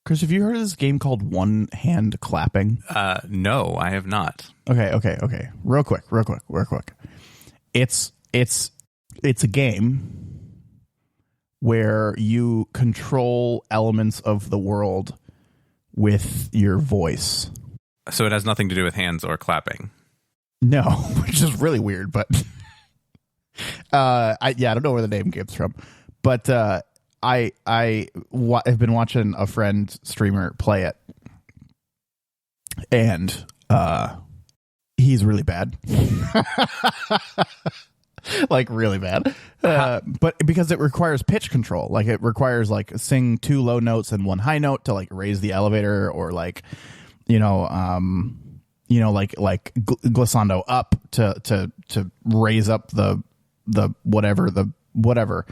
Chris, have you heard of this game called One Hand Clapping? No, I have not. Okay. Real quick. It's a game where you control elements of the world with your voice. So it has nothing to do with hands or clapping. No, which is really weird, but I don't know where the name came from, but I have been watching a friend streamer play it, and he's really bad. Like really bad. But because it requires pitch control, like it requires like sing 2 low notes and 1 high note to like raise the elevator, or like like glissando up to raise up the whatever,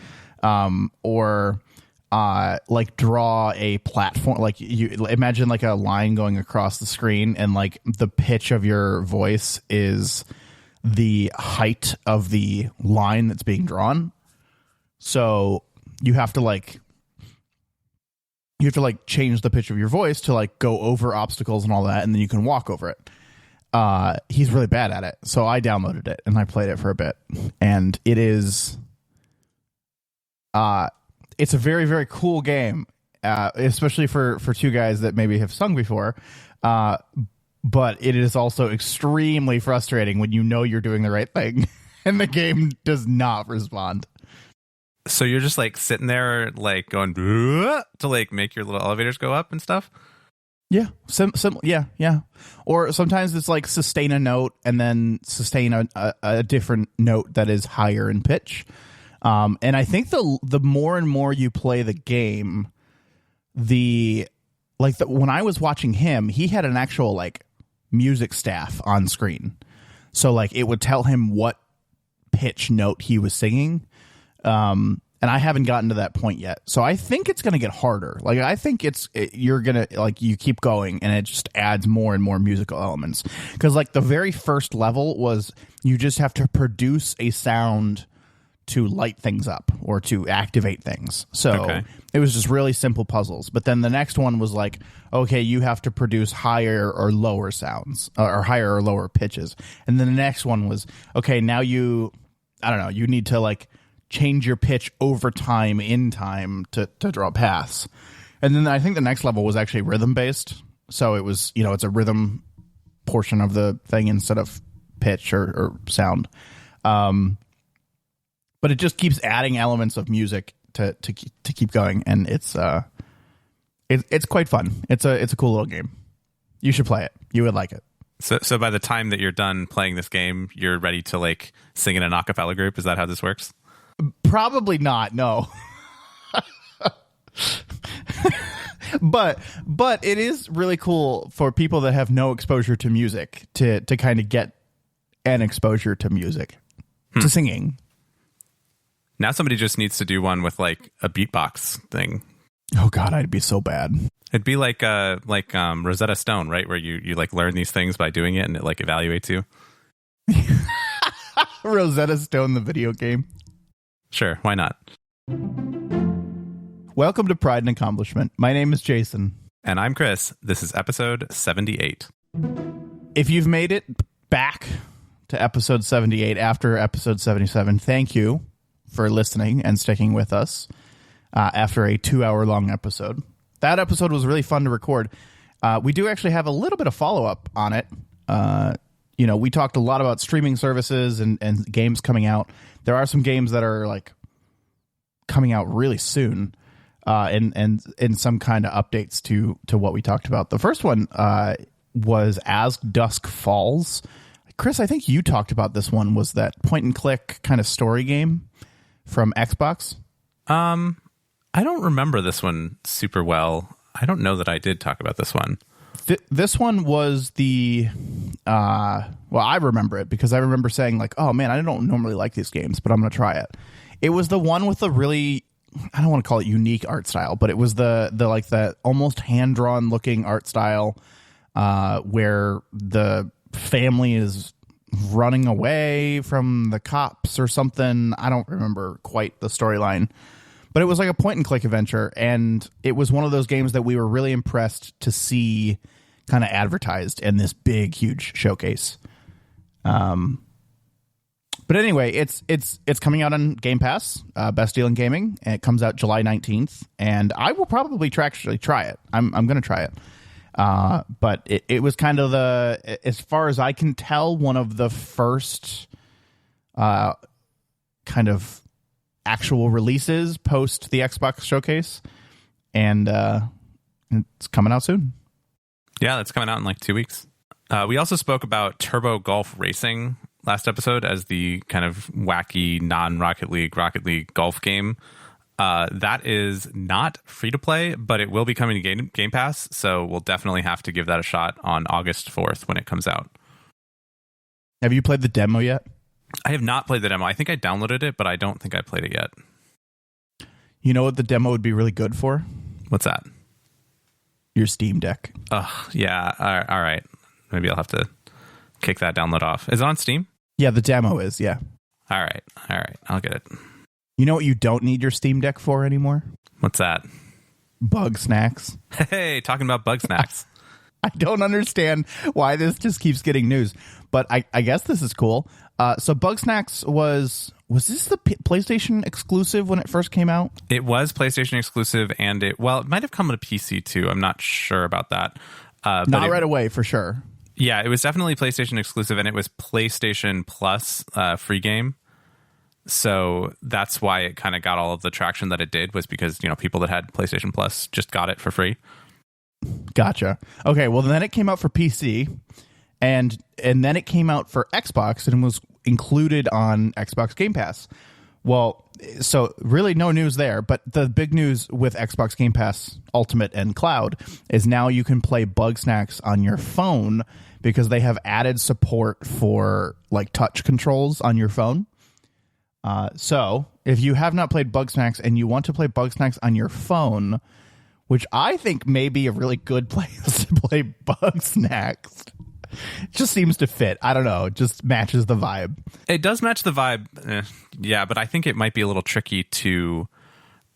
or like draw a platform. Like you imagine like a line going across the screen, and like the pitch of your voice is the height of the line that's being drawn. So you have to change the pitch of your voice to like go over obstacles and all that, and then you can walk over it. He's really bad at it, so I downloaded it and I played it for a bit, and it is it's a very, very cool game, especially for 2 guys that maybe have sung before, but it is also extremely frustrating when you know you're doing the right thing and the game does not respond. So you're just like sitting there like going to like make your little elevators go up and stuff? Yeah. Yeah. Or sometimes it's like sustain a note and then sustain a different note that is higher in pitch. And I think the more and more you play the game, when I was watching him, he had an actual like music staff on screen. So like it would tell him what pitch note he was singing. And I haven't gotten to that point yet. So I think it's going to get harder. Like, I think you're going to, like, you keep going and it just adds more and more musical elements. Because, like, the very first level was you just have to produce a sound to light things up or to activate things. So It was just really simple puzzles. But then the next one was like, okay, you have to produce higher or lower sounds or higher or lower pitches. And then the next one was, okay, now you need to, like, change your pitch over time in time to draw paths. And then I think the next level was actually rhythm based. So it was, it's a rhythm portion of the thing instead of pitch or sound. But it just keeps adding elements of music to keep going. And it's quite fun. It's a cool little game. You should play it. You would like it. So by the time that you're done playing this game, you're ready to like sing in an a cappella group. Is that how this works? Probably not, no. but it is really cool for people that have no exposure to music to kind of get an exposure to music, to singing. Now somebody just needs to do one with like a beatbox thing. Oh God, I'd be so bad. It'd be like Rosetta Stone, right? Where you like learn these things by doing it and it like evaluates you. Rosetta Stone, the video game. Sure, why not? Welcome to Pride and Accomplishment. My name is Jason. And I'm Chris. This is episode 78. If you've made it back to episode 78 after episode 77, thank you for listening and sticking with us after a 2-hour-long episode. That episode was really fun to record. We do actually have a little bit of follow-up on it. We talked a lot about streaming services and games coming out. There are some games that are like coming out really soon, and some kind of updates to what we talked about. The first one was As Dusk Falls. Chris, I think you talked about this one. Was that point and click kind of story game from Xbox? I don't remember this one super well. I don't know that I did talk about this one. This one was I remember it because I remember saying like, oh man, I don't normally like these games, but I'm going to try it. It was the one with the really, I don't want to call it unique art style, but it was the almost hand-drawn looking art style where the family is running away from the cops or something. I don't remember quite the storyline, But it was like a point and click adventure, and it was one of those games that we were really impressed to see kind of advertised in this big, huge showcase. But anyway, it's coming out on Game Pass, Best Deal in Gaming, and it comes out July 19th. And I will probably actually try it. I'm going to try it. But it was kind of as far as I can tell, one of the first kind of actual releases post the Xbox showcase. And it's coming out soon. Yeah, it's coming out in like 2 weeks. We also spoke about Turbo Golf Racing last episode as the kind of wacky non-Rocket League golf game. That is not free to play, but it will be coming to Game Pass, so we'll definitely have to give that a shot on August 4th when it comes out. Have you played the demo yet? I have not played the demo. I think I downloaded it, but I don't think I played it yet. You know what the demo would be really good for? What's that? Your Steam Deck. Oh, yeah. All right. Maybe I'll have to kick that download off. Is it on Steam? Yeah, the demo is, yeah. All right. I'll get it. You know what you don't need your Steam Deck for anymore? What's that? Bug snacks. Hey, talking about bug snacks. I don't understand why this just keeps getting news, but I guess this is cool. So Bug Snacks was this the PlayStation exclusive when it first came out? It was PlayStation exclusive, and it might have come to PC too. I'm not sure about that. Not right away, for sure. Yeah, it was definitely PlayStation exclusive, and it was PlayStation Plus free game. So that's why it kind of got all of the traction that it did, was because, people that had PlayStation Plus just got it for free. Gotcha. Okay, well, then it came out for PC, and then it came out for Xbox, and was included on Xbox Game Pass. Well, so really no news there, but the big news with Xbox Game Pass Ultimate and Cloud is now you can play Bug Snacks on your phone, because they have added support for like touch controls on your phone. So if you have not played Bug Snacks and you want to play Bug Snacks on your phone, which I think may be a really good place to play Bug Snacks, it just seems to fit. I don't know. It just matches the vibe. It does match the vibe. Yeah, but I think it might be a little tricky to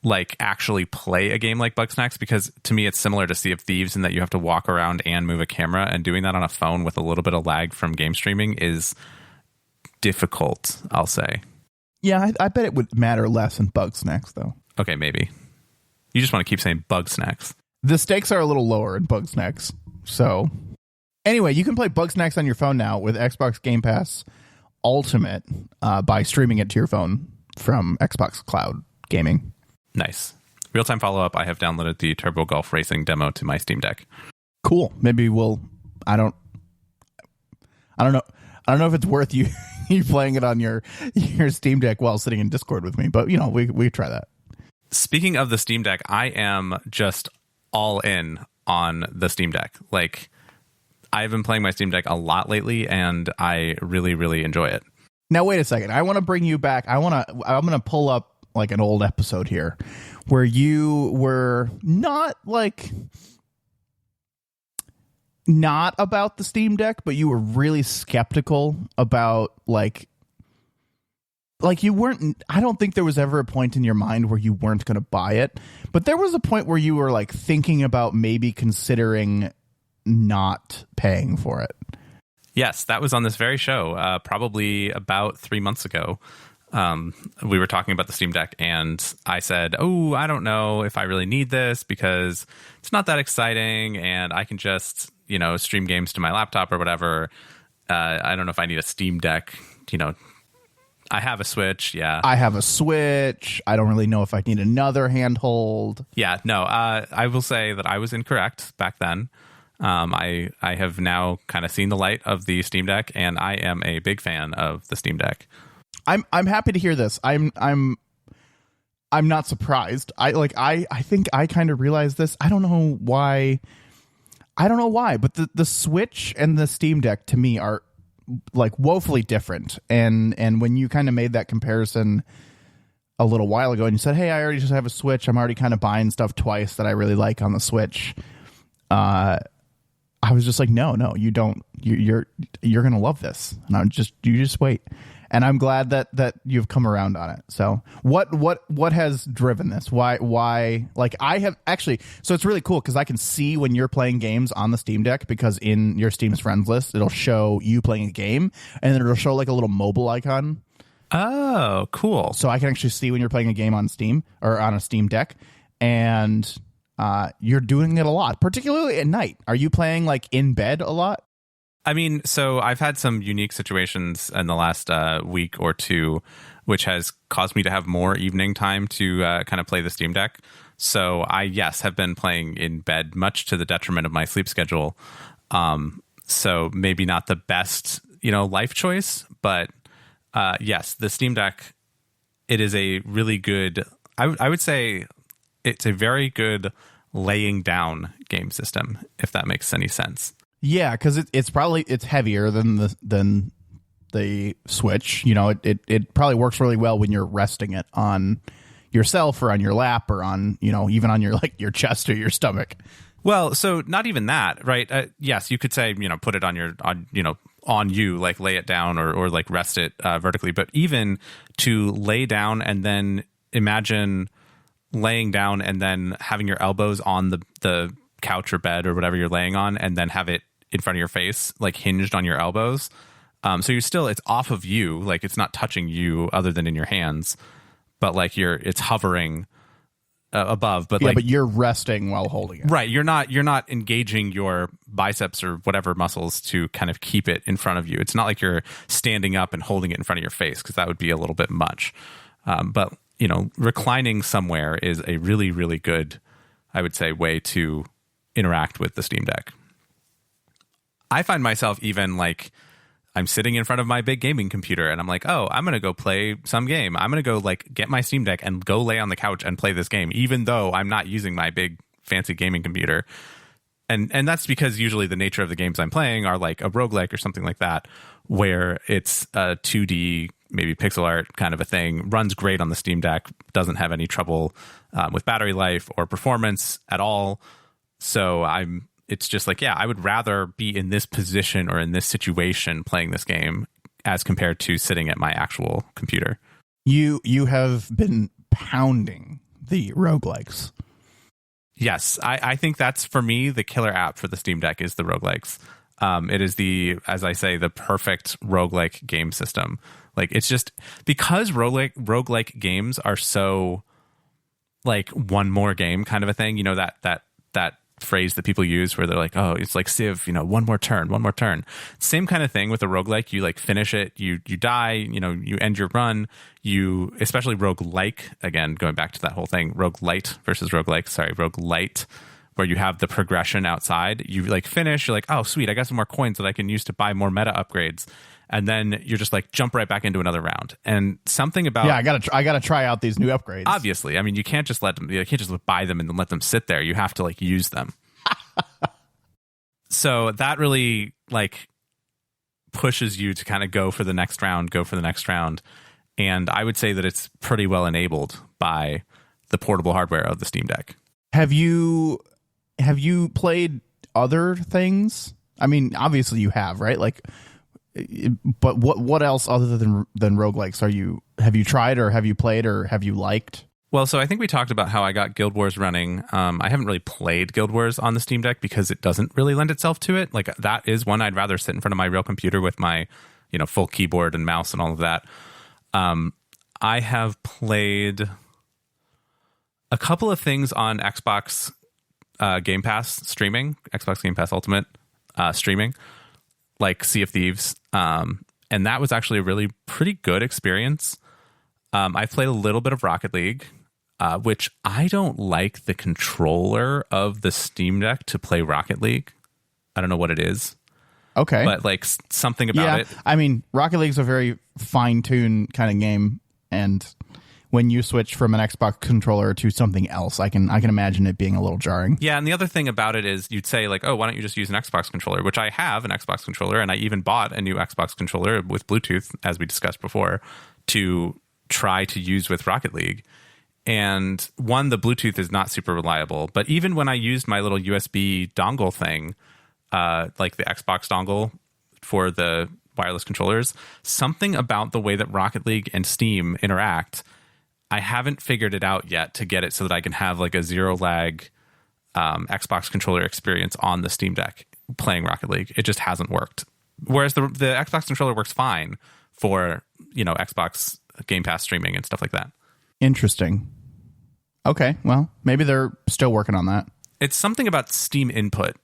like actually play a game like Bug Snacks, because to me it's similar to Sea of Thieves in that you have to walk around and move a camera, and doing that on a phone with a little bit of lag from game streaming is difficult, I'll say. Yeah, I bet it would matter less in Bug Snacks, though. Okay, maybe. You just want to keep saying Bug Snacks. The stakes are a little lower in Bug Snacks. So anyway, you can play Bug Snacks on your phone now with Xbox Game Pass Ultimate by streaming it to your phone from Xbox Cloud Gaming. Nice. Real-time follow-up, I have downloaded the Turbo Golf Racing demo to my Steam Deck. Cool. Maybe I don't know if it's worth you playing it on your Steam Deck while sitting in Discord with me, but we try that. Speaking of the Steam Deck, I am just all in on the Steam Deck. Like, I've been playing my Steam Deck a lot lately, and I really, really enjoy it. Now, wait a second. I want to bring you back. I'm going to pull up like an old episode here where you were not about the Steam Deck, but you were really skeptical about like you weren't. I don't think there was ever a point in your mind where you weren't going to buy it, but there was a point where you were like thinking about maybe considering not paying for it. Yes, that was on this very show, probably about 3 months ago. We were talking about the Steam Deck, and I said, I don't know if I really need this because it's not that exciting, and I can just, stream games to my laptop or whatever. I don't know if I need a Steam Deck. I have a Switch. Yeah, I have a Switch. I don't really know if I need another handhold. Yeah, no, I will say that I was incorrect back then. I have now kind of seen the light of the Steam Deck, and I am a big fan of the Steam Deck. I'm happy to hear this. I'm not surprised. I think I kind of realized this. I don't know why, but the Switch and the Steam Deck to me are like woefully different. And when you kind of made that comparison a little while ago and you said, "Hey, I already just have a Switch. I'm already kind of buying stuff twice that I really like on the Switch." I was just like, no, you don't. You're going to love this. And you just wait. and I'm glad that you've come around on it. So what has driven this? Why like I have actually, so it's really cool because I can see when you're playing games on the Steam Deck, because in your Steam's friends list it'll show you playing a game, and then it'll show like a little mobile icon. Oh, cool. So I can actually see when you're playing a game on Steam or on a Steam Deck, and you're doing it a lot, particularly at night. Are you playing like in bed a lot? I mean, so I've had some unique situations in the last week or two, which has caused me to have more evening time to kind of play the Steam Deck. So I, yes, have been playing in bed, much to the detriment of my sleep schedule. So maybe not the best, life choice, but yes, the Steam Deck, it is a really good, I would say it's a very good laying down game system, if that makes any sense. Yeah, because it's heavier than the Switch. It probably works really well when you're resting it on yourself or on your lap or on even on your chest or your stomach. Well, so not even that, right? Yes, you could say put it on you, like lay it down or like rest it vertically, but even to lay down and then imagine laying down and then having your elbows on the couch or bed or whatever you're laying on, and then have it in front of your face, like hinged on your elbows. So it's off of you, like it's not touching you other than in your hands, but like it's hovering above. But but you're resting while holding it. Right. You're not engaging your biceps or whatever muscles to kind of keep it in front of you. It's not like you're standing up and holding it in front of your face, because that would be a little bit much. But reclining somewhere is a really, really good, I would say, way to interact with the Steam Deck. I find myself even like I'm sitting in front of my big gaming computer and I'm like, oh, I'm going to go play some game. I'm going to go like get my Steam Deck and go lay on the couch and play this game, even though I'm not using my big fancy gaming computer. And that's because usually the nature of the games I'm playing are like a roguelike or something like that, where it's a 2D, maybe pixel art kind of a thing, runs great on the Steam Deck, doesn't have any trouble with battery life or performance at all. So it's just like, yeah, I would rather be in this position or in this situation playing this game as compared to sitting at my actual computer. You have been pounding the roguelikes. Yes, I think that's, for me, the killer app for the Steam Deck is the roguelikes. It is as I say, the perfect roguelike game system. Like, it's just because roguelike games are so like one more game kind of a thing, that phrase that people use where they're like, oh, it's like Civ, one more turn. Same kind of thing with a roguelike. You like finish it, you die, you end your run, especially roguelike, again, going back to that whole thing, roguelite versus roguelite, where you have the progression outside, you like finish, you're like, oh sweet, I got some more coins that I can use to buy more meta upgrades. And then you're just like jump right back into another round. And something about I gotta try out these new upgrades. Obviously, I mean, you can't just buy them and then let them sit there. You have to like use them. So that really like pushes you to kind of go for the next round. And I would say that it's pretty well enabled by the portable hardware of the Steam Deck. Have you played other things? I mean, obviously you have, right? Like. But what else other than roguelikes have you tried or have you played or have you liked? Well, so I think we talked about how I got Guild Wars running. I haven't really played Guild Wars on the Steam Deck because it doesn't really lend itself to it. Like, that is one I'd rather sit in front of my real computer with my, full keyboard and mouse and all of that. I have played a couple of things on Xbox Game Pass streaming, Xbox Game Pass Ultimate streaming, like Sea of Thieves. And that was actually a really pretty good experience. I played a little bit of Rocket League, which I don't like the controller of the Steam Deck to play Rocket League. I don't know what it is. Okay. But like something about it. I mean, Rocket League's a very fine-tuned kind of game, and when you switch from an Xbox controller to something else, I can imagine it being a little jarring. Yeah, and the other thing about it is you'd say like, oh, why don't you just use an Xbox controller? Which I have an Xbox controller, and I even bought a new Xbox controller with Bluetooth, as we discussed before, to try to use with Rocket League. And one, the Bluetooth is not super reliable, but even when I used my little USB dongle thing, like the Xbox dongle for the wireless controllers. Something about the way that Rocket League and Steam interact, I haven't figured it out yet to get it so that I can have like a zero lag Xbox controller experience on the Steam Deck playing Rocket League. It just hasn't worked. Whereas the Xbox controller works fine for, Xbox Game Pass streaming and stuff like that. Interesting. Okay, well, maybe they're still working on that. It's something about Steam input.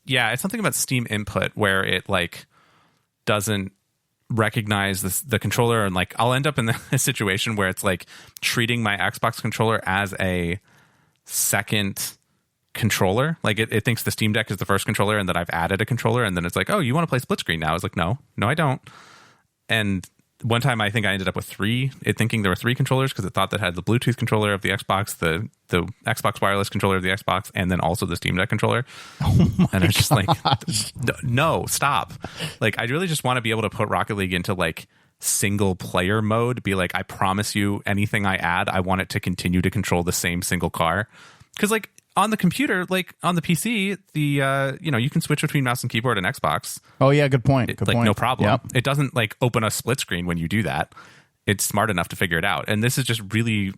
Yeah, it's something about Steam input where it like doesn't recognize the controller, and like I'll end up in a situation where it's like treating my Xbox controller as a second controller. Like it thinks the Steam Deck is the first controller and that I've added a controller, and then it's like, oh, you want to play split screen now? I was like, no, I don't. And one time I think I ended up with thinking there were three controllers because it thought that had the Bluetooth controller of the Xbox, the Xbox wireless controller of the Xbox, and then also the Steam Deck controller. And I was just like, no, stop. Like, I really just want to be able to put Rocket League into like single player mode, be like, I promise you anything I add, I want it to continue to control the same single car. Because like on the computer, like on the PC, you can switch between mouse and keyboard and Xbox. Oh yeah, good point. Good point. No problem. Yep. It doesn't like open a split screen when you do that. It's smart enough to figure it out. And this is just really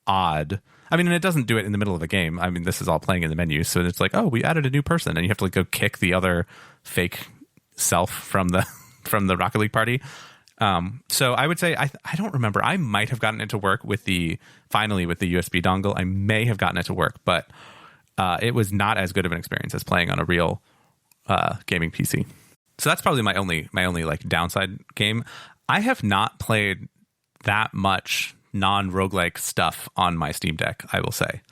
odd. I mean, and it doesn't do it in the middle of a game. I mean, this is all playing in the menu. So it's like, oh, we added a new person, and you have to like go kick the other fake self from the Rocket League party. So I would say I don't remember. I might have gotten it to work with the USB dongle. I may have gotten it to work, but it was not as good of an experience as playing on a real gaming PC. So that's probably my only like downside game. I have not played that much non-roguelike stuff on my Steam Deck, I will say.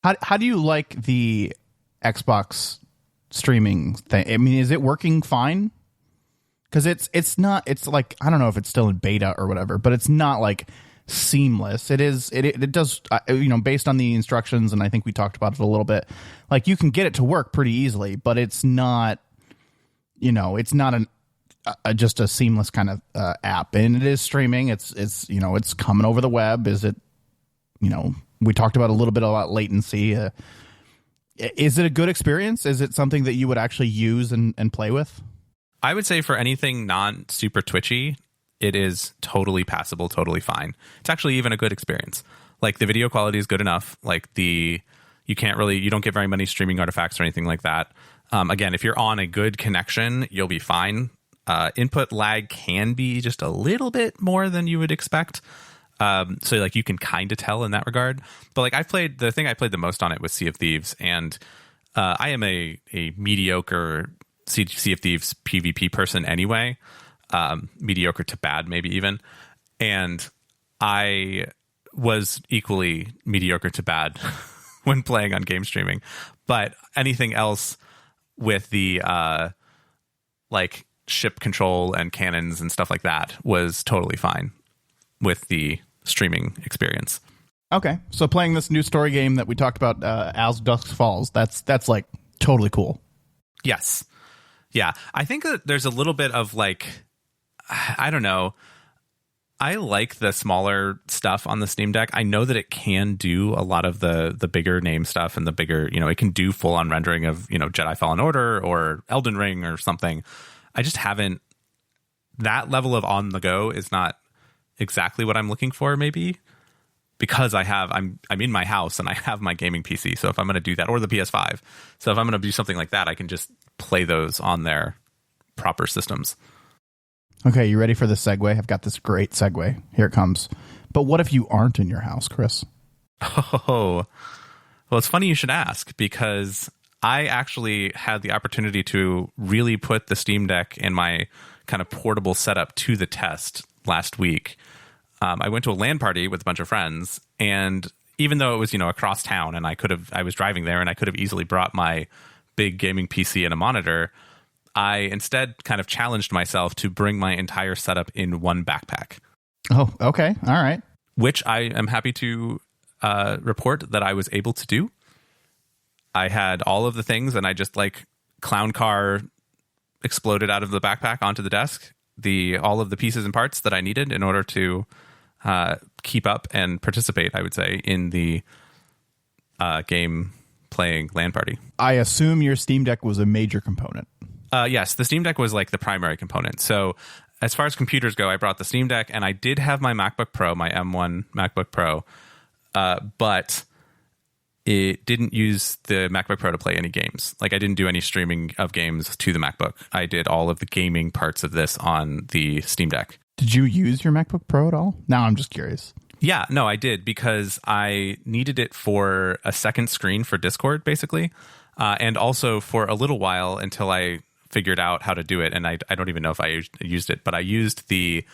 How do you like the Xbox streaming thing? I mean, is it working fine? Because it's like, I don't know if it's still in beta or whatever, but it's not like seamless. It does, based on the instructions, and I think we talked about it a little bit, like you can get it to work pretty easily, but it's not, it's not just a seamless kind of app. And it is streaming. It's coming over the web. Is it, we talked about a little bit about latency. Is it a good experience? Is it something that you would actually use and play with? I would say for anything non-super twitchy, it is totally passable, totally fine. It's actually even a good experience. Like the video quality is good enough. Like you don't get very many streaming artifacts or anything like that. Again, if you're on a good connection, you'll be fine. Input lag can be just a little bit more than you would expect. So like you can kind of tell in that regard. But like the thing I played the most on it was Sea of Thieves, and I am a mediocre Sea of Thieves PvP person anyway, mediocre to bad maybe even, and I was equally mediocre to bad when playing on game streaming. But anything else with the like ship control and cannons and stuff like that was totally fine with the streaming experience. Okay, so playing this new story game that we talked about, As Dusk Falls, that's like totally cool. Yes. Yeah, I think that there's a little bit of like, I don't know. I like the smaller stuff on the Steam Deck. I know that it can do a lot of the bigger name stuff and the bigger, it can do full on rendering of, Jedi Fallen Order or Elden Ring or something. I just haven't, that level of on the go is not exactly what I'm looking for, maybe. Because I'm in my house and I have my gaming PC. So if I'm going to do that, or the PS5. So if I'm going to do something like that, I can just play those on their proper systems. Okay, you ready for the segue? I've got this great segue. Here it comes. But what if you aren't in your house, Chris? Oh, well, it's funny you should ask, because I actually had the opportunity to really put the Steam Deck in my kind of portable setup to the test last week. I went to a LAN party with a bunch of friends, and even though it was, across town, and I was driving there and I could have easily brought my big gaming PC and a monitor, I instead kind of challenged myself to bring my entire setup in one backpack. Oh, okay. All right. Which I am happy to report that I was able to do. I had all of the things, and I just like clown car exploded out of the backpack onto the desk, all of the pieces and parts that I needed in order to keep up and participate, I would say, in the game playing LAN party. I assume your Steam Deck was a major component. Yes, the Steam Deck was like the primary component. So as far as computers go, I brought the Steam Deck, and I did have my MacBook Pro, my M1 MacBook Pro, but it didn't use the MacBook Pro to play any games. Like, I didn't do any streaming of games to the MacBook. I did all of the gaming parts of this on the Steam Deck. Did you use your MacBook Pro at all? Now I'm just curious. Yeah, no, I did, because I needed it for a second screen for Discord, basically, and also for a little while until I figured out how to do it. And I don't even know if I used it, but I used the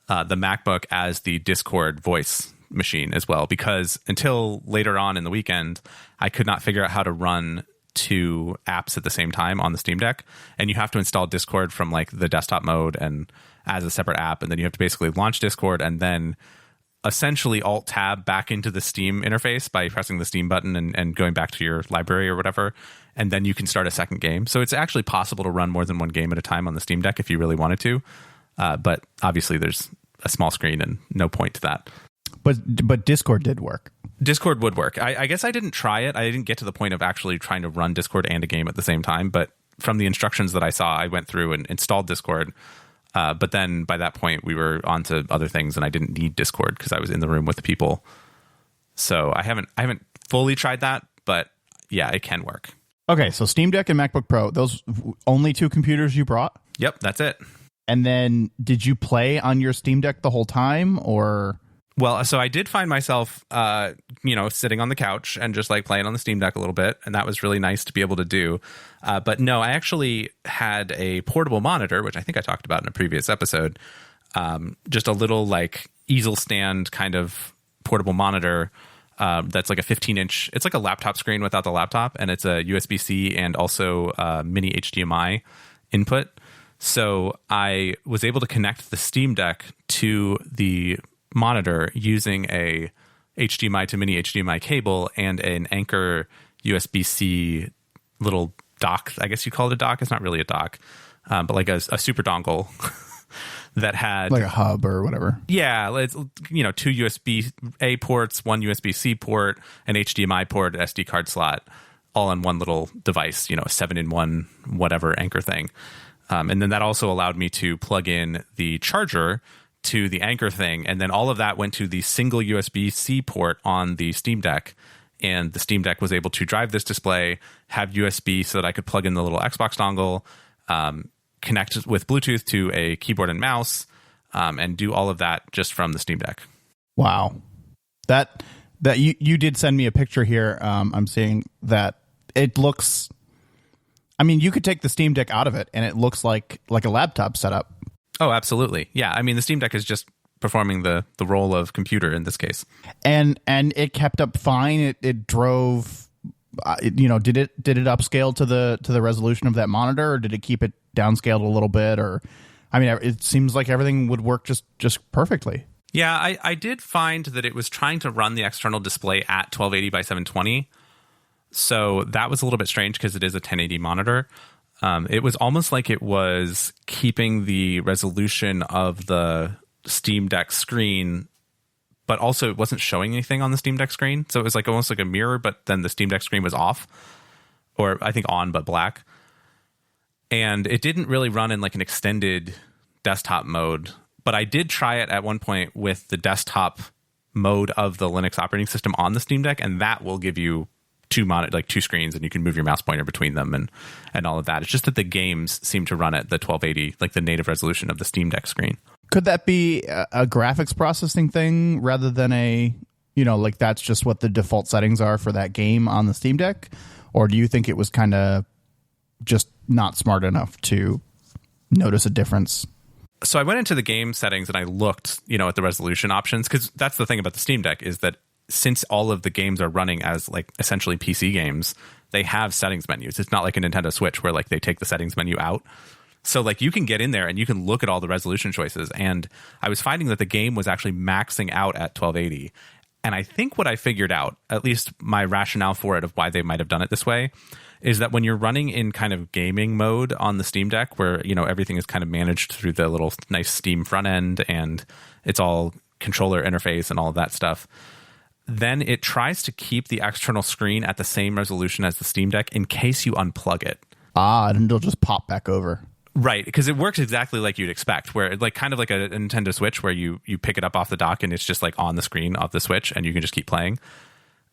MacBook as the Discord voice machine as well, because until later on in the weekend, I could not figure out how to run two apps at the same time on the Steam Deck. And you have to install Discord from like the desktop mode and as a separate app. And then you have to basically launch Discord and then essentially alt tab back into the Steam interface by pressing the Steam button and going back to your library or whatever. And then you can start a second game. So it's actually possible to run more than one game at a time on the Steam Deck if you really wanted to. But obviously there's a small screen and no point to that. But Discord did work. Discord would work. I guess I didn't try it. I didn't get to the point of actually trying to run Discord and a game at the same time. But from the instructions that I saw, I went through and installed Discord. But then by that point, we were on to other things, and I didn't need Discord because I was in the room with the people. So I haven't fully tried that, but yeah, it can work. Okay, so Steam Deck and MacBook Pro, those only two computers you brought? Yep, that's it. And then did you play on your Steam Deck the whole time, or? Well, so I did find myself, sitting on the couch and just like playing on the Steam Deck a little bit. And that was really nice to be able to do. But no, I actually had a portable monitor, which I think I talked about in a previous episode. Just a little like easel stand kind of portable monitor that's like a 15-inch. It's like a laptop screen without the laptop. And it's a USB-C and also mini HDMI input. So I was able to connect the Steam Deck to the monitor using a HDMI to mini HDMI cable and an Anchor USB-C little dock. I guess you call it a dock. It's not really a dock, but like a super dongle that had like a hub or whatever. Yeah, it's, two USB-A ports, one USB-C port, an HDMI port, an SD card slot, all on one little device. A 7-in-1 whatever Anchor thing, and then that also allowed me to plug in the charger to the Anchor thing, and then all of that went to the single USB-C port on the Steam Deck, and the Steam Deck was able to drive this display, have USB so that I could plug in the little Xbox dongle, connect with Bluetooth to a keyboard and mouse, and do all of that just from the Steam Deck. Wow. That you did send me a picture here. I'm seeing that it looks, I mean, you could take the Steam Deck out of it and it looks like a laptop setup. Oh, absolutely. Yeah. I mean, the Steam Deck is just performing the role of computer in this case. And it kept up fine. It drove, did it upscale to the resolution of that monitor, or did it keep it downscaled a little bit? Or, I mean, it seems like everything would work just perfectly. Yeah, I did find that it was trying to run the external display at 1280 by 720. So that was a little bit strange because it is a 1080 monitor. It was almost like it was keeping the resolution of the Steam Deck screen, but also it wasn't showing anything on the Steam Deck screen. So it was like almost like a mirror, but then the Steam Deck screen was off, or I think on, but black. And it didn't really run in like an extended desktop mode, but I did try it at one point with the desktop mode of the Linux operating system on the Steam Deck, and that will give you two screens, and you can move your mouse pointer between them and all of that. It's just that the games seem to run at the 1280, like the native resolution of the Steam Deck screen. Could that be a graphics processing thing rather than like that's just what the default settings are for that game on the Steam Deck? Or do you think it was kind of just not smart enough to notice a difference? So I went into the game settings and I looked, at the resolution options, because that's the thing about the Steam Deck is that since all of the games are running as like essentially PC games, they have settings menus. It's not like a Nintendo Switch where like they take the settings menu out. So like you can get in there and you can look at all the resolution choices. And I was finding that the game was actually maxing out at 1280. And I think what I figured out, at least my rationale for it of why they might have done it this way, is that when you're running in kind of gaming mode on the Steam Deck, where, everything is kind of managed through the little nice Steam front end and it's all controller interface and all of that stuff, then it tries to keep the external screen at the same resolution as the Steam Deck in case you unplug it. And it'll just pop back over. Right, because it works exactly like you'd expect, where like kind of like a Nintendo Switch where you pick it up off the dock and it's just like on the screen of the Switch and you can just keep playing.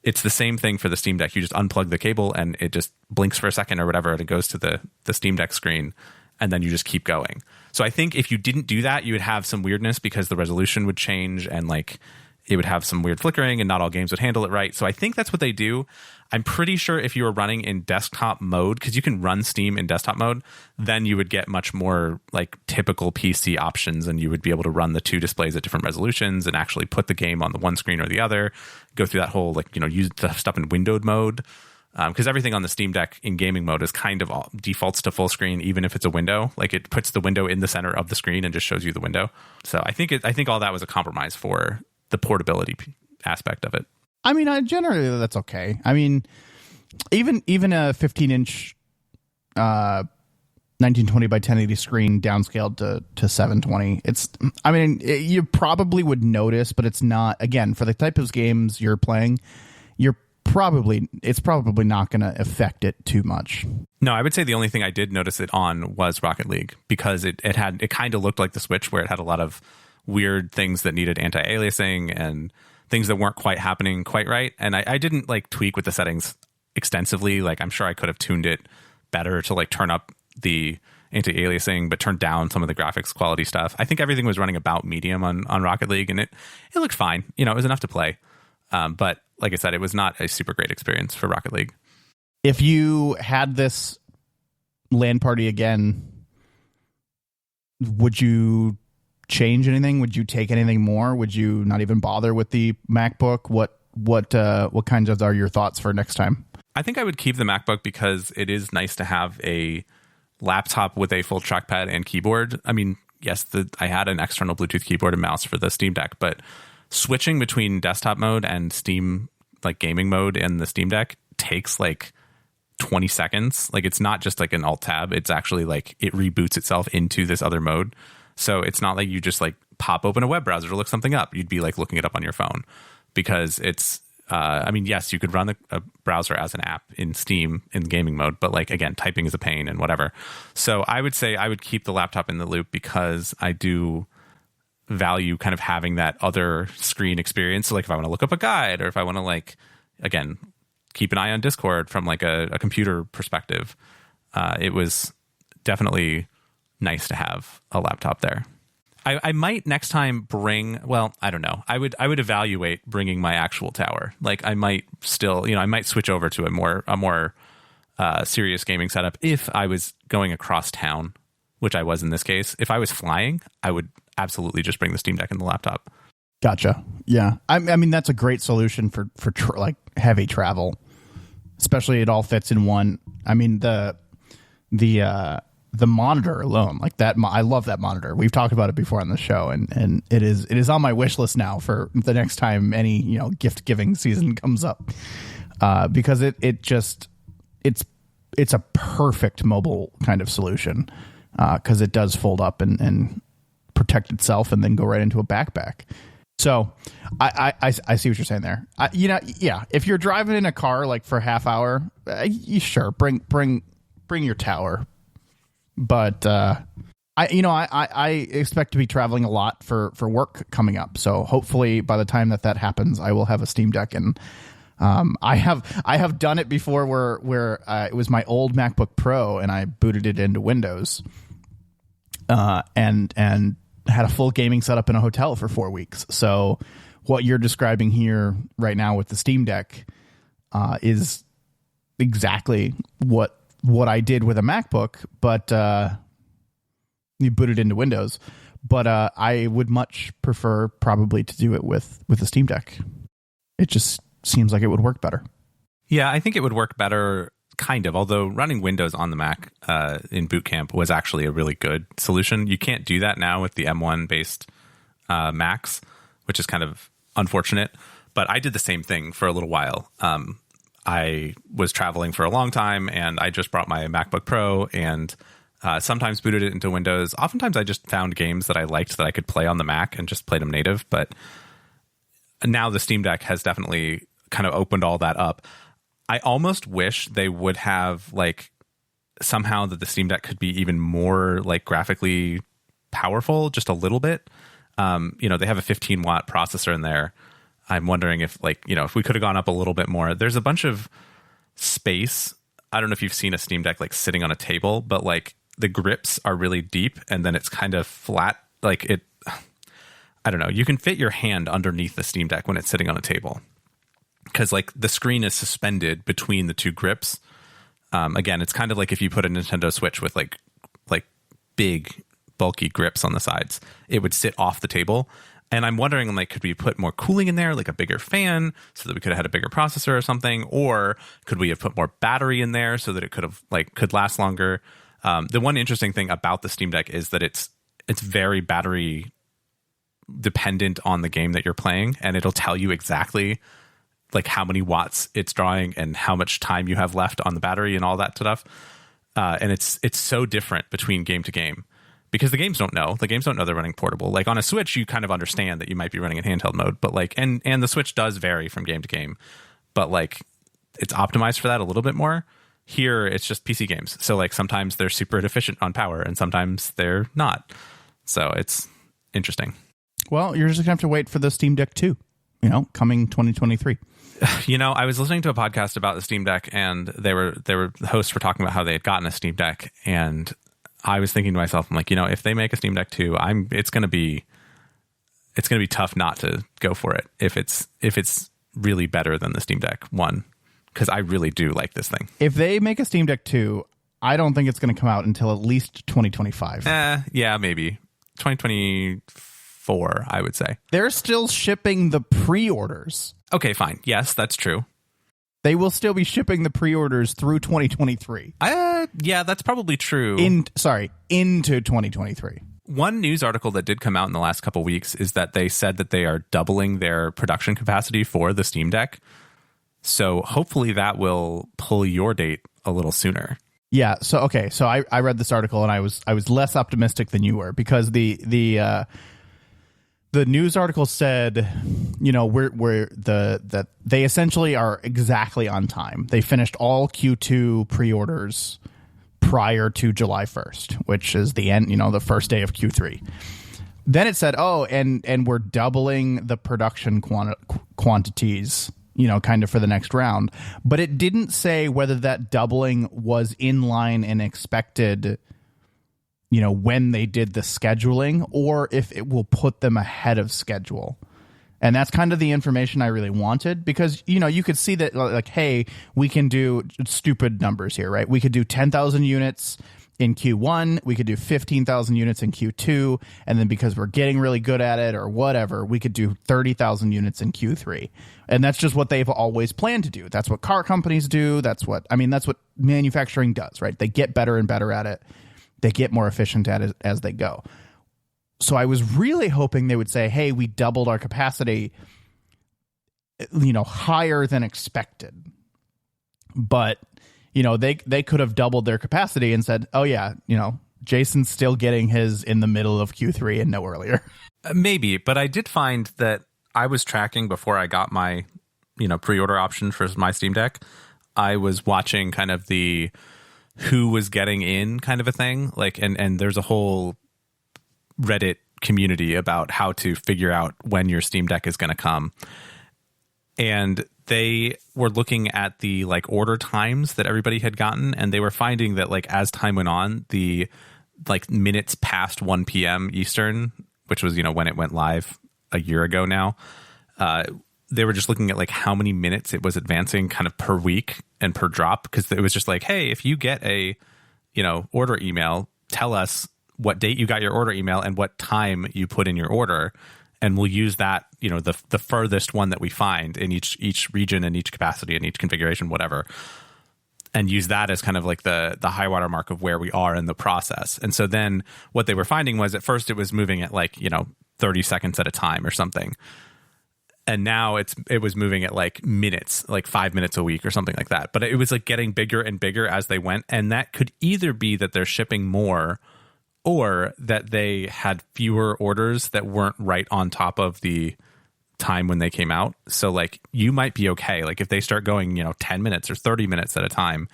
It's the same thing for the Steam Deck. You just unplug the cable and it just blinks for a second or whatever, and it goes to the Steam Deck screen, and then you just keep going. So I think if you didn't do that, you would have some weirdness because the resolution would change and like it would have some weird flickering and not all games would handle it right. So I think that's what they do. I'm pretty sure if you were running in desktop mode, because you can run Steam in desktop mode, then you would get much more like typical PC options, and you would be able to run the two displays at different resolutions and actually put the game on the one screen or the other, go through that whole like, you know, use the stuff in windowed mode. Because everything on the Steam Deck in gaming mode is kind of all, defaults to full screen, even if it's a window. Like it puts the window in the center of the screen and just shows you the window. So I think all that was a compromise for the portability aspect of it. I mean, generally that's okay. I mean, even a 15-inch 1920 by 1080 screen downscaled to 720. You probably would notice, but it's not, again, for the type of games you're playing, it's probably not going to affect it too much. No, I would say the only thing I did notice it on was Rocket League, because it kind of looked like the Switch, where it had a lot of weird things that needed anti-aliasing and things that weren't quite happening quite right. And I didn't like tweak with the settings extensively. Like I'm sure I could have tuned it better to like turn up the anti-aliasing, but turn down some of the graphics quality stuff. I think everything was running about medium on Rocket League, and it looked fine. You know, it was enough to play. But like I said, it was not a super great experience for Rocket League. If you had this LAN party again, would you change anything? Would you take anything more? Would you not even bother with the MacBook? What kinds of are your thoughts for next time? I think I would keep the MacBook because it is nice to have a laptop with a full trackpad and keyboard. I mean, yes, I had an external Bluetooth keyboard and mouse for the Steam Deck, but switching between desktop mode and Steam like gaming mode in the Steam Deck takes like 20 seconds. Like it's not just like an alt tab. It's actually like it reboots itself into this other mode. So it's not like you just like pop open a web browser to look something up. You'd be like looking it up on your phone, because it's, I mean, yes, you could run a browser as an app in Steam in gaming mode, but like, again, typing is a pain and whatever. So I would say I would keep the laptop in the loop, because I do value kind of having that other screen experience. So like if I want to look up a guide, or if I want to like, again, keep an eye on Discord from like a computer perspective, it was definitely nice to have a laptop there. I might next time I don't know. I would evaluate bringing my actual tower. Like I might still, I might switch over to a more serious gaming setup if I was going across town, which I was in this case. If I was flying, I would absolutely just bring the Steam Deck and the laptop. Gotcha. Yeah. I mean, that's a great solution for like heavy travel, especially it all fits in one. I mean, the monitor alone, like that, I love that monitor. We've talked about it before on the show, and it is on my wish list now for the next time any gift giving season comes up, because it's a perfect mobile kind of solution, because it does fold up and protect itself and then go right into a backpack. So I see what you're saying there. Yeah, if you're driving in a car like for a half hour, you sure bring your tower. But I expect to be traveling a lot for work coming up. So hopefully by the time that happens, I will have a Steam Deck, and I have done it before where it was my old MacBook Pro, and I booted it into Windows, and had a full gaming setup in a hotel for 4 weeks. So what you're describing here right now with the Steam Deck is exactly what I did with a MacBook, but you boot it into Windows. But I would much prefer probably to do it with the Steam Deck. It just seems like it would work better. Yeah, I think it would work better, kind of. Although running Windows on the Mac in Boot Camp was actually a really good solution. You can't do that now with the M1 based Macs, which is kind of unfortunate. But I did the same thing for a little while. I was traveling for a long time, and I just brought my MacBook Pro and sometimes booted it into Windows. Oftentimes I just found games that I liked that I could play on the Mac and just played them native. But now the Steam Deck has definitely kind of opened all that up. I almost wish they would have like somehow that the Steam Deck could be even more like graphically powerful, just a little bit. They have a 15-watt processor in there. I'm wondering if if we could have gone up a little bit more. There's a bunch of space. I don't know if you've seen a Steam Deck like sitting on a table, but like the grips are really deep and then it's kind of flat. I don't know. You can fit your hand underneath the Steam Deck when it's sitting on a table because like the screen is suspended between the two grips. Again, it's kind of like if you put a Nintendo Switch with like big bulky grips on the sides, it would sit off the table. And I'm wondering, like, could we put more cooling in there, like a bigger fan, so that we could have had a bigger processor or something? Or could we have put more battery in there so that it could last longer? The one interesting thing about the Steam Deck is that it's very battery dependent on the game that you're playing, and it'll tell you exactly like how many watts it's drawing and how much time you have left on the battery and all that stuff. And it's so different between game to game. Because the games don't know. The games don't know they're running portable. Like on a Switch, you kind of understand that you might be running in handheld mode, but like, and the Switch does vary from game to game, but like it's optimized for that a little bit more. Here, it's just PC games. So like sometimes they're super deficient on power and sometimes they're not. So it's interesting. Well, you're just gonna have to wait for the Steam Deck 2, coming 2023. I was listening to a podcast about the Steam Deck and the hosts were talking about how they had gotten a Steam Deck, and I was thinking to myself, I'm like, if they make a Steam Deck 2, it's going to be tough not to go for it if it's really better than the Steam Deck 1, because I really do like this thing. If they make a Steam Deck 2, I don't think it's going to come out until at least 2025. Yeah, maybe 2024, I would say. They're still shipping the pre-orders. Okay, fine. Yes, that's true. They will still be shipping the pre-orders through 2023. Yeah, that's probably true. Into 2023. One news article that did come out in the last couple weeks is that they said that they are doubling their production capacity for the Steam Deck. So hopefully that will pull your date a little sooner. Yeah. So I read this article and I was less optimistic than you were, because the news article said, that they essentially are exactly on time. They finished all Q2 pre-orders prior to July 1st, which is the end, the first day of Q3. Then it said, and we're doubling the production quantities, kind of for the next round. But it didn't say whether that doubling was in line and expected, when they did the scheduling, or if it will put them ahead of schedule. And that's kind of the information I really wanted, because, you could see that, like, hey, we can do stupid numbers here, right? We could do 10,000 units in Q1, we could do 15,000 units in Q2, and then because we're getting really good at it or whatever, we could do 30,000 units in Q3. And that's just what they've always planned to do. That's what car companies do. That's what manufacturing does, right? They get better and better at it. They get more efficient at it as they go. So I was really hoping they would say, hey, we doubled our capacity, higher than expected. But, they could have doubled their capacity and said, oh, yeah, Jason's still getting his in the middle of Q3 and no earlier. Maybe. But I did find that I was tracking before I got my, pre-order option for my Steam Deck. I was watching kind of the who was getting in kind of a thing, like, and there's a whole Reddit community about how to figure out when your Steam Deck is going to come. And they were looking at the like order times that everybody had gotten, and they were finding that like as time went on, the like minutes past 1 p.m. Eastern, which was, when it went live a year ago now, they were just looking at like how many minutes it was advancing kind of per week and per drop, because it was just like, hey, if you get a order email, tell us what date you got your order email and what time you put in your order, and we'll use that, the furthest one that we find in each region and each capacity and each configuration, whatever, and use that as kind of like the high water mark of where we are in the process. And so then what they were finding was at first it was moving at like 30 seconds at a time or something. And now it was moving at like minutes, like 5 minutes a week or something like that. But it was like getting bigger and bigger as they went. And that could either be that they're shipping more, or that they had fewer orders that weren't right on top of the time when they came out. So like you might be okay. Like if they start going, 10 minutes or 30 minutes at a time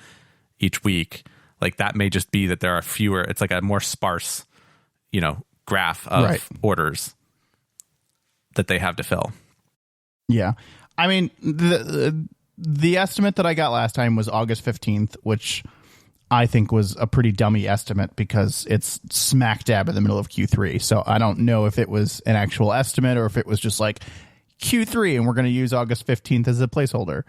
each week, Like that may just be that there are fewer. It's like a more sparse, graph of orders that they have to fill. Yeah. I mean, the estimate that I got last time was August 15th, which I think was a pretty dummy estimate because it's smack dab in the middle of Q3. So I don't know if it was an actual estimate or if it was just like Q3 and we're going to use August 15th as a placeholder.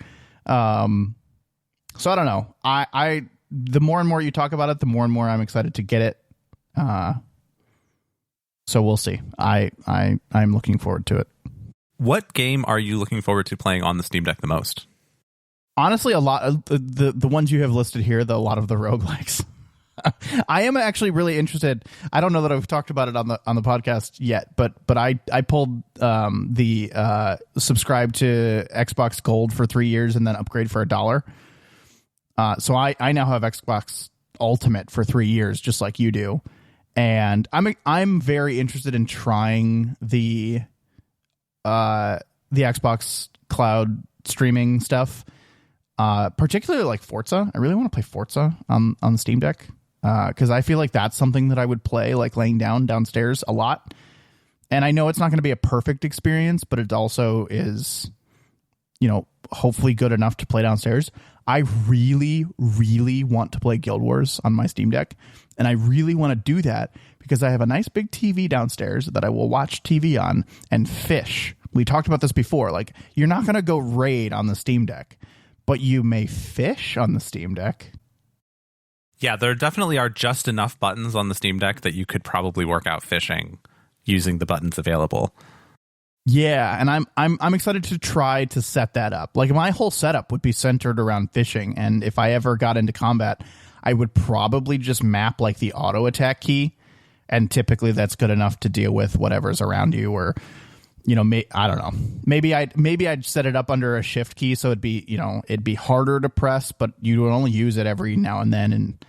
So I don't know. I the more and more you talk about it, the more and more I'm excited to get it. So we'll see. I'm looking forward to it. What game are you looking forward to playing on the Steam Deck the most? Honestly, a lot of the ones you have listed here, a lot of the roguelikes. I am actually really interested. I don't know that I've talked about it on the podcast yet, but I pulled the subscribe to Xbox Gold for 3 years and then upgrade for $1. So I now have Xbox Ultimate for 3 years, just like you do, and I'm very interested in trying the Xbox cloud streaming stuff, particularly like Forza. I really want to play Forza on the Steam Deck because I feel like that's something that I would play like laying downstairs a lot. And I know it's not going to be a perfect experience, but it also is, hopefully good enough to play downstairs. I really, really want to play Guild Wars on my Steam Deck. And I really want to do that because I have a nice big TV downstairs that I will watch TV on and fish. We talked about this before. Like, you're not going to go raid on the Steam Deck, but you may fish on the Steam Deck. Yeah, there definitely are just enough buttons on the Steam Deck that you could probably work out fishing using the buttons available. Yeah, and I'm excited to try to set that up. Like, my whole setup would be centered around fishing, and if I ever got into combat, I would probably just map like the auto attack key, and typically that's good enough to deal with whatever's around you. Or, I don't know. Maybe I'd set it up under a shift key so it'd be harder to press, but you would only use it every now and then, and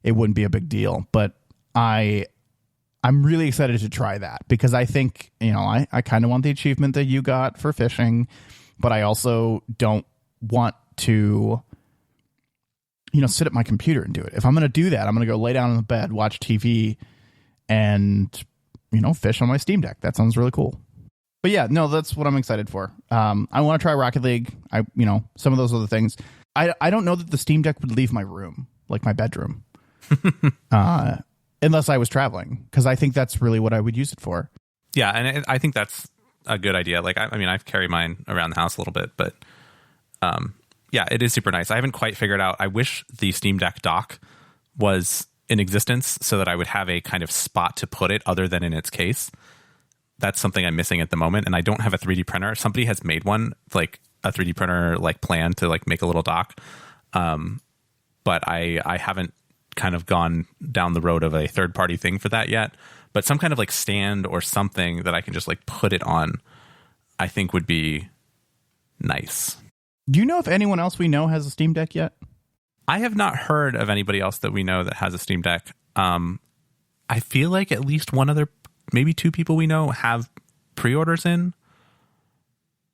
it wouldn't be a big deal. But I'm really excited to try that because I think, I kind of want the achievement that you got for fishing, but I also don't want to, sit at my computer and do it. If I'm going to do that, I'm going to go lay down in the bed, watch TV, and, fish on my Steam Deck. That sounds really cool. But yeah, no, that's what I'm excited for. I want to try Rocket League. Some of those other things. I don't know that the Steam Deck would leave my room, like my bedroom. Unless I was traveling, because I think that's really what I would use it for. Yeah, and I think that's a good idea. Like, I've carried mine around the house a little bit, but yeah, it is super nice. I haven't quite figured out. I wish the Steam Deck dock was in existence so that I would have a kind of spot to put it other than in its case. That's something I'm missing at the moment, and I don't have a 3D printer. Somebody has made one, like a 3D printer, like plan to like make a little dock, but I haven't kind of gone down the road of a third-party thing for that yet. But some kind of like stand or something that I can just like put it on, I think would be nice. Do you know if anyone else we know has a Steam Deck yet? I have not heard of anybody else that we know that has a Steam Deck. I feel like at least one other, maybe two people we know have pre-orders in,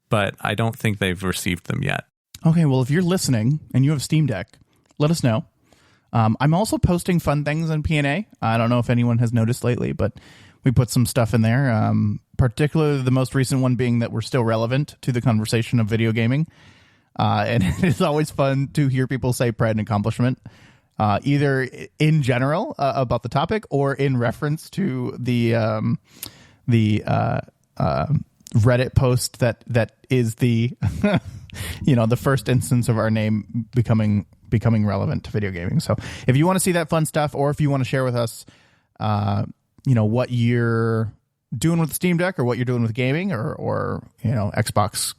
but I don't think they've received them yet. Okay, well, if you're listening and you have Steam Deck, let us know. I'm also posting fun things on P&A. I don't know if anyone has noticed lately, but we put some stuff in there, particularly the most recent one being that we're still relevant to the conversation of video gaming. And it's always fun to hear people say pride and accomplishment, either in general about the topic or in reference to the Reddit post that is the the first instance of our name becoming relevant to video gaming. So if you want to see that fun stuff, or if you want to share with us what you're doing with the Steam Deck, or what you're doing with gaming, or Xbox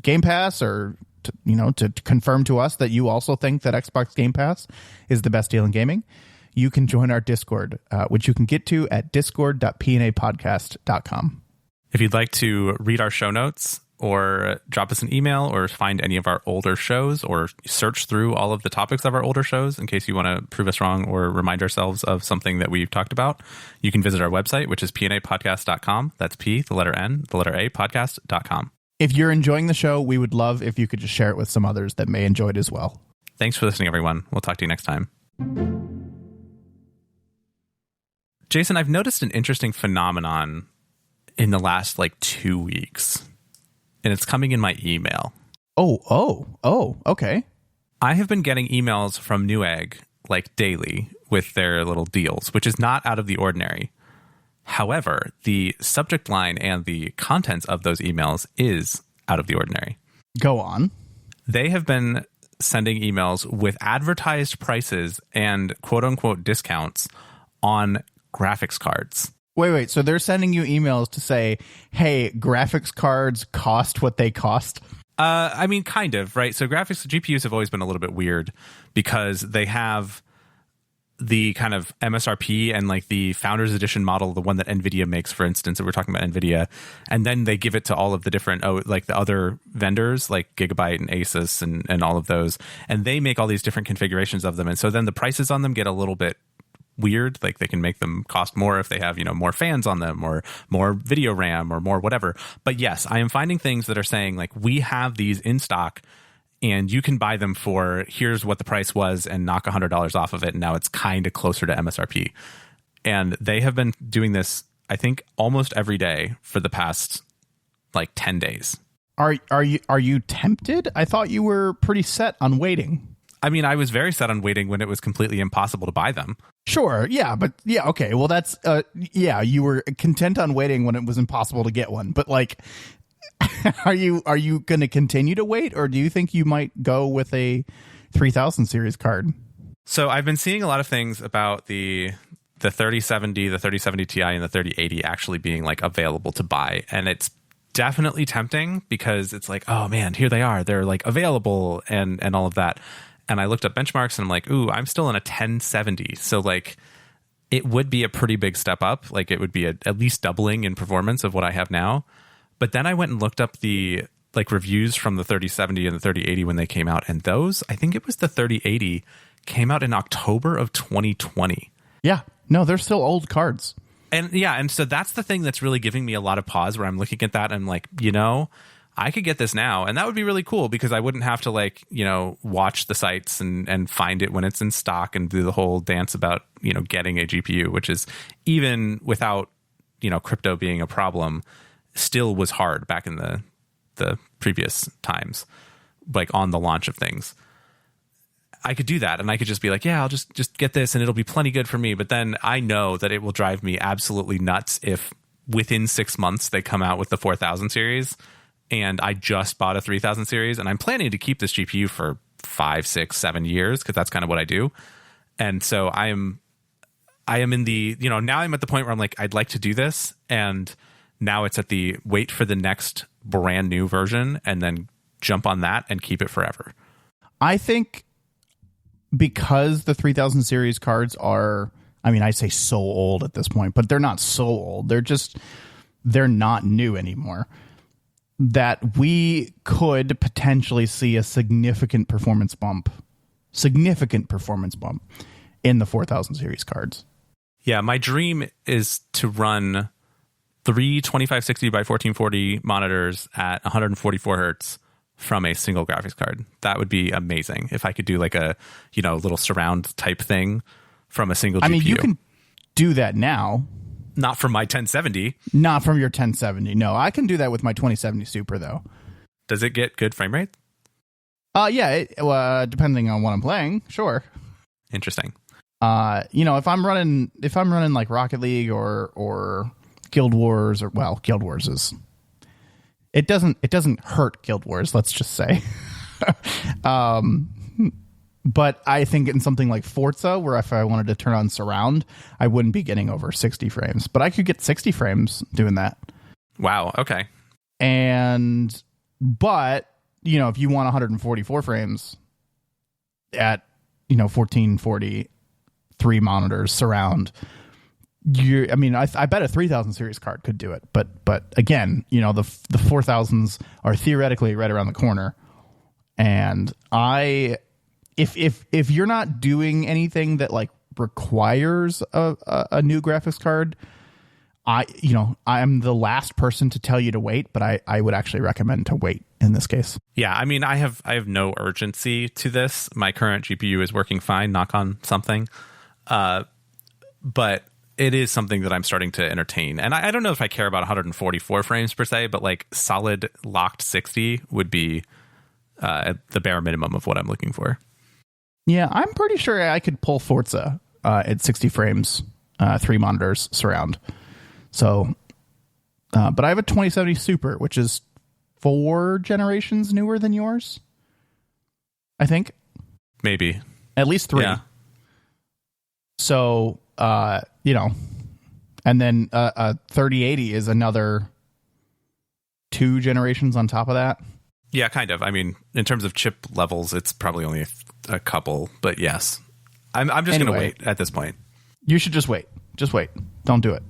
Game Pass, or to confirm to us that you also think that Xbox Game Pass is the best deal in gaming, you can join our Discord, which you can get to at discord.pnapodcast.com. If you'd like to read our show notes, or drop us an email, or find any of our older shows, or search through all of the topics of our older shows in case you want to prove us wrong or remind ourselves of something that we've talked about, you can visit our website, which is pnapodcast.com. That's P, the letter N, the letter A, podcast.com. If you're enjoying the show, we would love if you could just share it with some others that may enjoy it as well. Thanks for listening, everyone. We'll talk to you next time. Jason, I've noticed an interesting phenomenon in the last like 2 weeks, and it's coming in my email. Oh, okay. I have been getting emails from Newegg like daily with their little deals, which is not out of the ordinary. However, the subject line and the contents of those emails is out of the ordinary. Go on. They have been sending emails with advertised prices and quote unquote discounts on graphics cards. Wait. So they're sending you emails to say, hey, graphics cards cost what they cost? I mean, kind of, right? So GPUs have always been a little bit weird because they have the kind of MSRP and like the Founders Edition model, the one that NVIDIA makes, for instance, that we're talking about NVIDIA, and then they give it to all of the different, like the other vendors like Gigabyte and Asus and all of those, and they make all these different configurations of them. And so then the prices on them get a little bit weird. Like they can make them cost more if they have, more fans on them or more video RAM or more whatever. But yes, I am finding things that are saying like, we have these in stock and you can buy them for here's what the price was and knock $100 off of it. And now it's kind of closer to MSRP. And they have been doing this, I think, almost every day for the past like 10 days. Are you tempted? I thought you were pretty set on waiting. I mean, I was very set on waiting when it was completely impossible to buy them. Sure. Yeah. But yeah. Okay. Well, that's, you were content on waiting when it was impossible to get one. But like, are you going to continue to wait, or do you think you might go with a 3000 series card? So I've been seeing a lot of things about the 3070, the 3070 Ti, and the 3080 actually being like available to buy. And it's definitely tempting because it's like, oh man, here they are. They're like available and all of that. And I looked up benchmarks and I'm like, ooh, I'm still in a 1070. So like it would be a pretty big step up. Like it would be at least doubling in performance of what I have now. But then I went and looked up the like reviews from the 3070 and the 3080 when they came out. And those, I think it was the 3080 came out in October of 2020. Yeah, no, they're still old cards. And yeah. And so that's the thing that's really giving me a lot of pause where I'm looking at that and I'm like, I could get this now, and that would be really cool because I wouldn't have to like, watch the sites and find it when it's in stock and do the whole dance about, getting a GPU, which is even without, crypto being a problem, still was hard back in the previous times, like on the launch of things. I could do that and I could just be like, yeah, I'll just get this and it'll be plenty good for me. But then I know that it will drive me absolutely nuts if within 6 months they come out with the 4000 series. And I just bought a 3000 series and I'm planning to keep this GPU for 5, 6, 7 years because that's kind of what I do. And so I am in the, now I'm at the point where I'm like, I'd like to do this. And now it's at the wait for the next brand new version and then jump on that and keep it forever. I think because the 3000 series cards are, I say so old at this point, but they're not so old. They're not new anymore. That we could potentially see a significant performance bump in the 4000 series cards. Yeah, my dream is to run 3 2560 by 1440 monitors at 144 hertz from a single graphics card. That would be amazing if I could do like a, little surround type thing from a single GPU. You can do that now. Not from my 1070. Not from your 1070. No, I can do that with my 2070 Super, though. Does it get good frame rate? Yeah, depending on what I'm playing, sure. Interesting. If I'm running like Rocket League or Guild Wars Guild Wars is it doesn't hurt Guild Wars, let's just say. But I think in something like Forza, where if I wanted to turn on surround, I wouldn't be getting over 60 frames. But I could get 60 frames doing that. Wow. Okay. But if you want 144 frames at 1440 3 monitors surround, I bet a 3000 series card could do it. But again, the 4000s are theoretically right around the corner, and If you're not doing anything that like requires a new graphics card, I'm the last person to tell you to wait, but I would actually recommend to wait in this case. Yeah, I mean, I have no urgency to this. My current GPU is working fine, knock on something. But it is something that I'm starting to entertain. And I don't know if I care about 144 frames per se, but like solid locked 60 would be the bare minimum of what I'm looking for. Yeah, I'm pretty sure I could pull Forza at 60 frames, 3 monitors surround. So, but I have a 2070 Super, which is 4 generations newer than yours, I think. Maybe. At least 3. Yeah. So, and then a 3080 is another 2 generations on top of that. Yeah, kind of. I mean, in terms of chip levels, it's probably only a couple, but yes. I'm just going to wait at this point. You should just wait. Just wait. Don't do it.